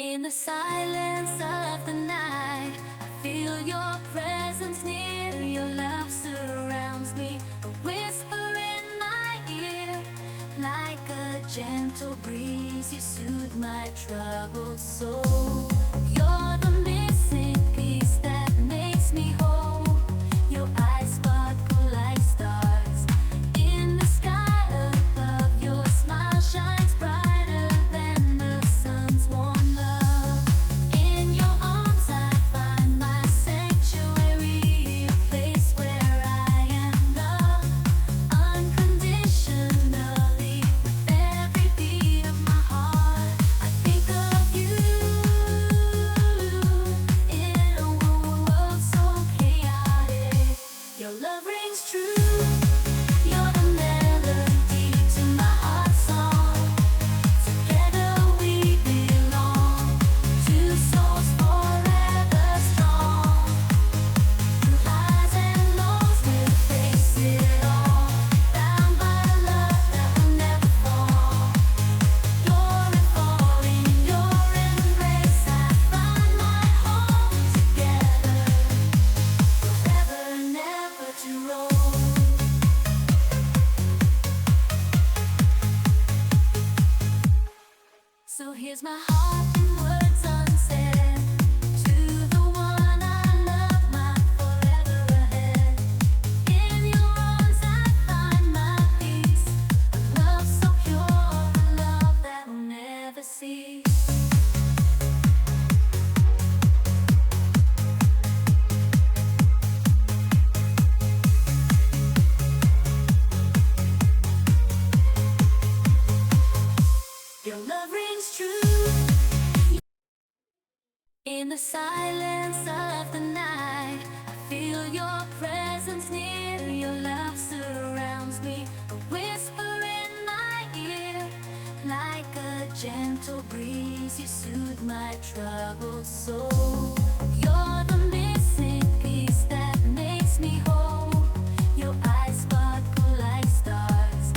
In the silence of the night, I feel your presence near. Your love surrounds me, a whisper in my ear. Like a gentle breeze, you soothe my troubled soul. You're the missing piece that makes me whole. Your eyes sparkle like stars in the sky above. Your smile shines brighter than the sun's warm love. In your arms I find my sanctuary, a place where I am loved unconditionally. With every beat of my heart, I think of you. In a world so chaotic, your love rings true. You're the melody to my heart's song. Together we belong, two souls forever strong. Through highs and lows we'll face it all, bound by love that will never fall. You're a falling, your embrace, I find my home. Together, forever, never to roll. So here's my heart in words unsaid, to the one I love, my forever ahead. In your arms I find my peace, a love so pure, a love that will never cease. Your love rings true. In the silence of the night, I feel your presence near. Your love surrounds me, a whisper in my ear. Like a gentle breeze, you soothe my troubled soul. You're the missing piece that makes me whole. Your eyes sparkle like stars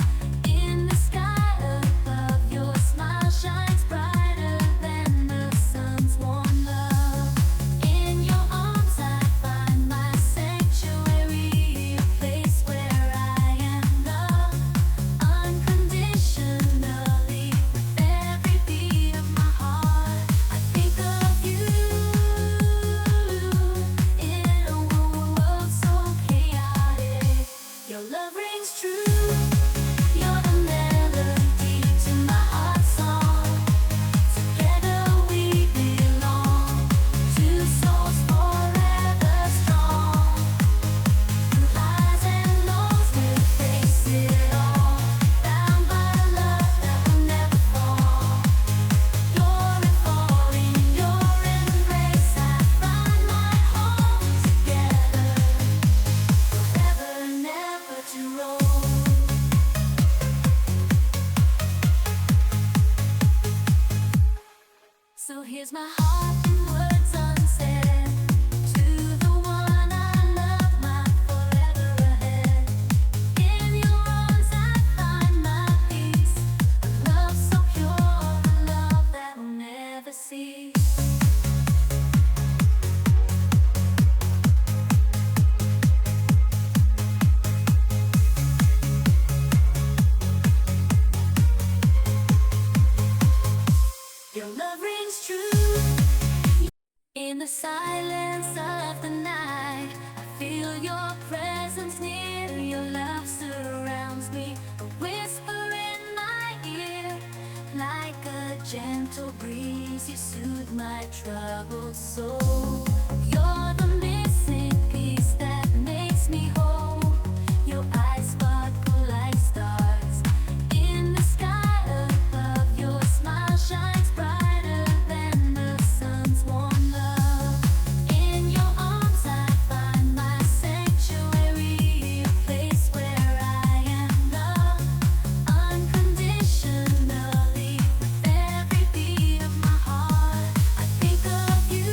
in the sky above. Your smile shines brighter than the sun's warm love. In your arms I find my sanctuary, a place where I am loved unconditionally. With every beat of my heart, I think of you. In a world so chaotic, your love rings true. You're the melody to my heart's song. Together we belong, two souls forever strong. Through highs and lows we'll face it all, bound by love that will never fall. You're a falling, your embrace, I find my home. Together, forever, never to roll. So here's my heart in words unsaid, to the one I love, my forever ahead. In your arms I find my peace, a love so pure, a love that will never cease. Your love rings true. In the silence of the night, I feel your presence near. Your love surrounds me, a whisper in my ear. Like a gentle breeze, you soothe my troubled soul. You're the missing piece that makes me whole. Your eyes sparkle like stars in the sky above. Your smile shines brighter than the sun's warm love. In your arms I find my sanctuary, a place where I am loved unconditionally. With every beat of my heart, I think of you.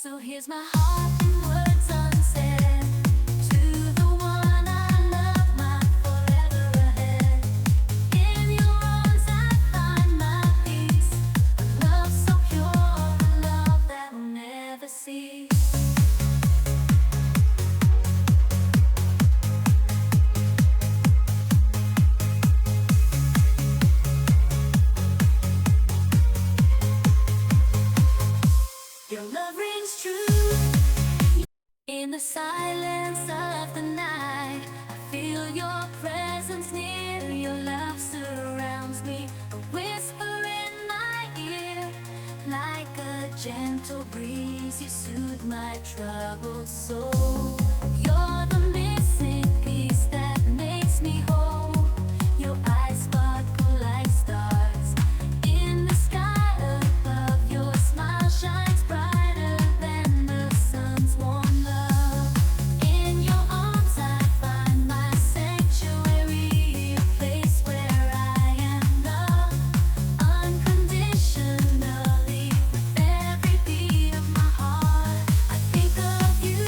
So here's my heart in words unsaid. To the one I love, my forever ahead. In your arms I find my peace. A love so pure, a love that will never cease. Your love rings true. In the silence of the night, I feel your presence near. Your love surrounds me, a whisper in my ear. Like a gentle breeze, you soothe my troubled soul. You're the missing piece that makes me whole. Your eyes sparkle like stars in the sky above. Your smile shines brighter than the sun's warm love. In your arms I find my sanctuary, a place where I am loved unconditionally. With every beat of my heart, I think of you.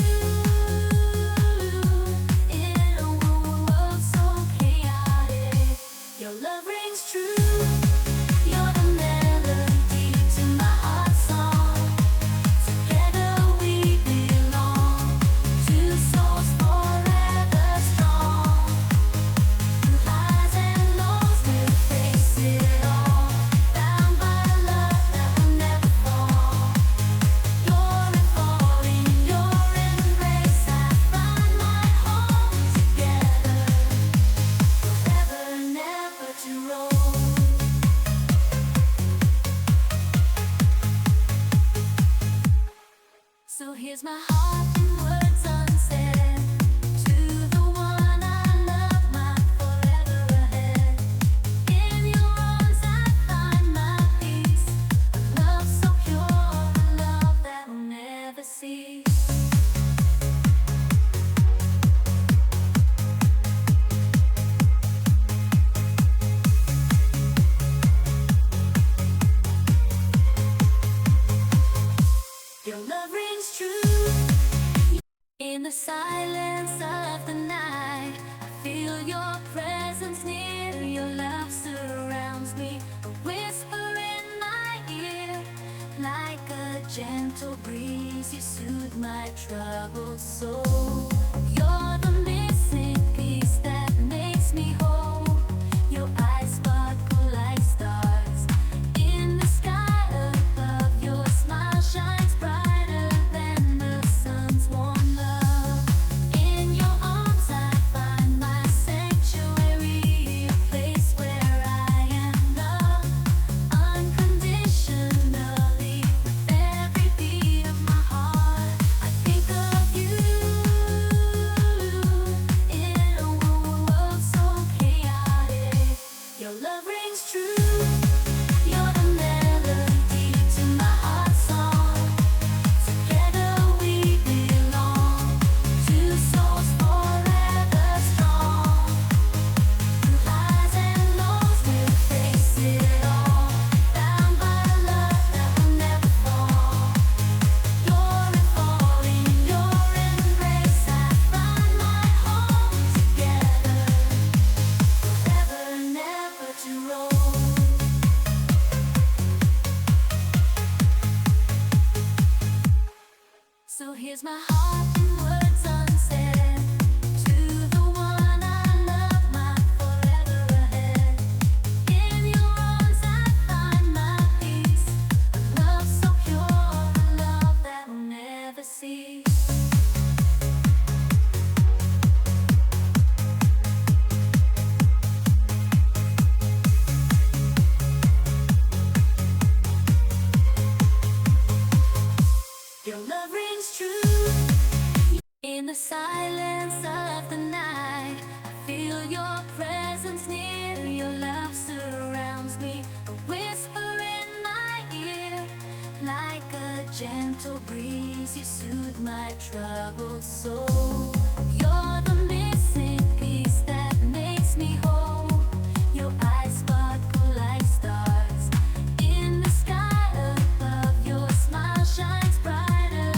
In a world so chaotic, your love rings true. You're the melody to my heart's song. Together we belong, two souls forever strong. Through highs and lows we'll face it all, bound by love that will never fall. You're unfolding, your embrace, I find my home. Together, forever, never to roll. So here's my heart in words unsaid. To the one I love, my forever ahead. In your arms I find my peace. A love so pure, a love that will never cease. Your love rings true. In the silence of the night, I feel your presence near. Your love surrounds me, a whisper in my ear. Like a gentle breeze, you soothe my troubled soul. You're the missing piece that makes me whole. Your eyes sparkle like stars in the sky above. Your smile shines brighter than the sun's warm love. In your arms I find my sanctuary, a place where I am loved unconditionally. With every beat of my heart, I think of you. In a world so chaotic, your love rings true. You're the melody to my heart's song. Together we belong, two souls forever strong. Through highs and lows we'll face it all, bound by love that will never fall. You're unfolding, your embrace, I find my home. Together, forever, never to roll. So here's my heart in words unsaid. To the one I love, my forever ahead. In your arms I find my peace. A love so pure, a love that will never cease. Your love rings true. In the silence of the night, I feel your presence near. Your love surrounds me, a whisper in my ear. Like a gentle breeze, you soothe my troubled soul. You're the missing piece that makes me whole. Your eyes sparkle like stars in the sky above. Your smile shines brighter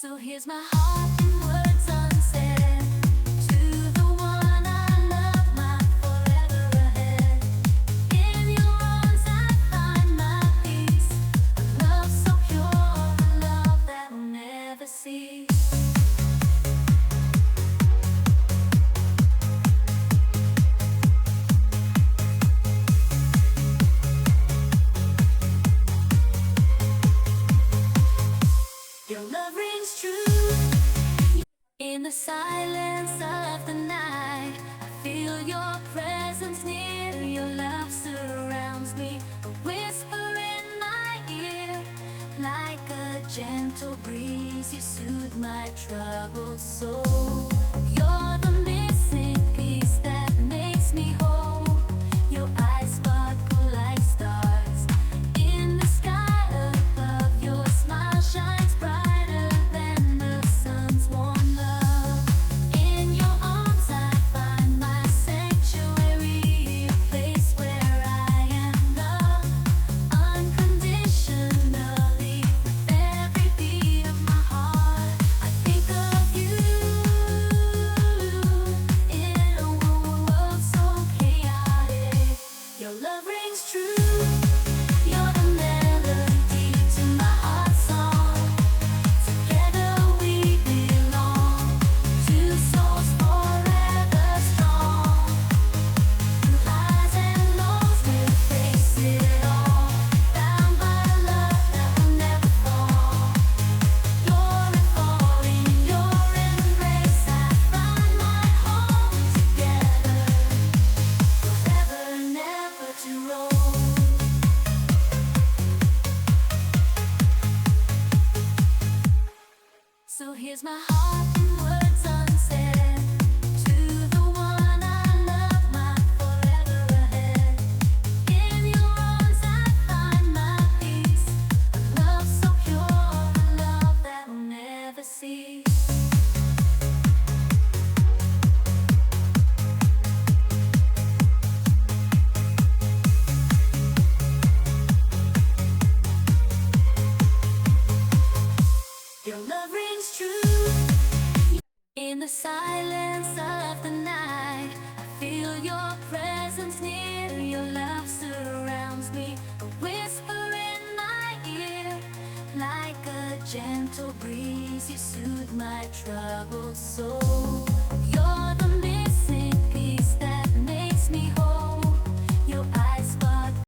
So here's my heart in words unsaid. To the one I love, my forever ahead. In your arms I find my peace. A love so pure, a love that will never cease. Your love rings true. In the silence of the night, I feel your presence near. Your love surrounds me, a whisper in my ear. Like a gentle breeze, you soothe my troubled soul. You're the missing piece that makes me whole. Your eyes sparkle like stars in the sky above. Your smile shines brighter than the sun's warm love. In your arms I find my sanctuary, a place where I am loved unconditionally. With every beat of my heart, I think of you. In a world so chaotic, your love rings true. You're the melody to my heart's song. Together we belong, two souls forever strong. Through highs and lows we'll face it all, bound by love that will never fall. You're unfolding, your embrace, I find my home. Together, forever, never to roll. So here's my heart in words unsaid. To the one I love, my forever ahead. In your arms I find my peace. A love so pure, a love that will never cease. Your love rings true. In the silence of the night, I feel your presence near. Your love surrounds me, a whisper in my ear. Like a gentle breeze, you soothe my troubled soul.